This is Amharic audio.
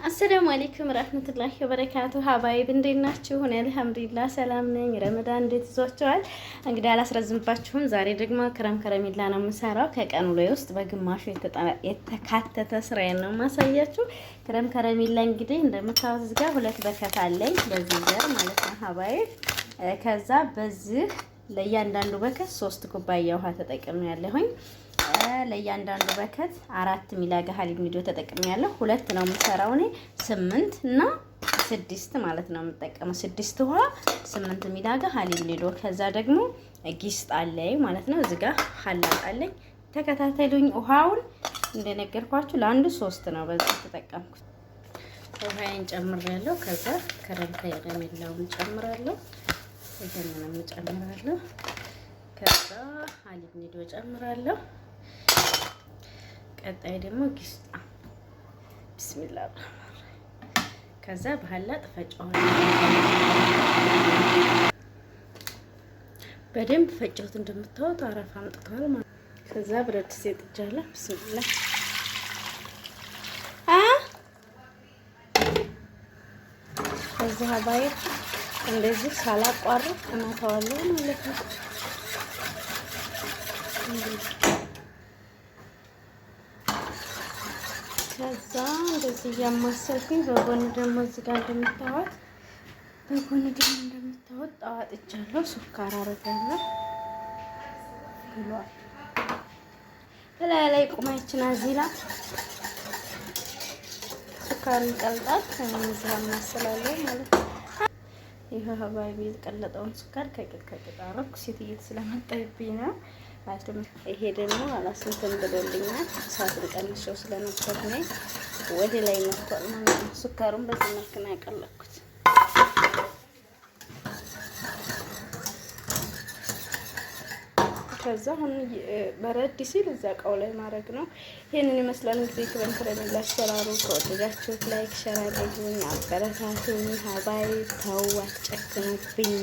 አሰላሙ አለይኩም ወራህመቱላሂ ወበረካቱ። ሀባይብ እንዴት ናችሁ? እኔ አልሐምዱሊላህ ሰላም ነኝ። ረመዳን እንዴት ይዟችኋል? እንግዲህ አላስረዝምባችሁም። ዛሬ ደግሞ ክረም ከረሚላ ነው የምሰራው። ከቀኑ ላይ ውስጥ በግማሹ የተካተተ ስራዬን ነው የማሳያችሁ። ክረም ከረሚላ እንግዲህ እንደምታዩት እዚህ ጋር 2 በከት አለኝ በዚህ ዘር ማለት ነው ሀባይብ። ከዛ በዚህ ለእያንዳንዱ በከት 3 ኩባያ ውሃ ተጠቅሜያለሁኝ። ለእያንዳንዱ በከት 4 ሚላጋ ሀሊብ ኒዶ ተጠቅሜያለሁ። 2 ነው የምሰራው እኔ 8 እና 6 ማለት ነው የምጠቀመው። 6 ውሃ 8 ሚላጋ ሀሊብ ኒዶ። ከዛ ደግሞ ጊስጥ አለኝ ማለት ነው። እዚህ ጋር ሀላጥ አለኝ። ተከታተሉኝ። ውሃውን እንደነገርኳችሁ ለአንዱ 3 ነው በዚህ ተጠቀምኩት። ውሃዬን ጨምሬያለሁ። ከዛ ክረም ከረሚላውን ጨምራለሁ። ይሄንንም ጨምራለሁ። ከዛ ሀሊብ ኒዶ ጨምራለሁ። ቀጣይ ደግሞ ጊስጣ ቢስሚላህ። ከዛ በኋላ ጥፈጫዋለሁ። በደንብ ፈጨሁት። እንደምታዩት አረፋ አምጥቷል ማለት። ከዛ ብረት ድስት ጥጃለሁ። ቢስሚላህ ከዛ ሀባይ እንደዚህ ሳላቋርጥ እናተዋለሁ ማለት ነው። ከዛ እንደዚህ እያማሰልኩኝ በጎን ደግሞ እዚህ ጋር እንደምታዩት ጣዋጥቻለሁ። ሱካር አረጋለሁ ብሏል። ላይ ቁማችን አዚላ ሱካር ይቀልጣል። እዚህ አማሰላለሁ ማለት ነው። ይሄ ሀባይቢ የተቀለጠውን ሱካር ከቅጥ አረኩ። ሴትየት ስለመጣብኝ ነው። ይሄ ደግሞ አላስንተን ብሎልኛል። እሳቱን ቀንሼው ስለነበር ነው ወደ ላይ መጥቷል ማለት ነው። ሱካሩን በዚህ መልክ ነው ያቀለኩት። ከዛ አሁን በረድ ሲል እዛ እቃው ላይ ማድረግ ነው። ይሄንን ይመስላል እንግዲህ ክረም ከረሚላ አሰራሩ። ከወደዳችሁት ላይክ ሸር አድርጉኝ፣ አበረታቱኝ። ሀባይ ተው አትጨክኑብኝ።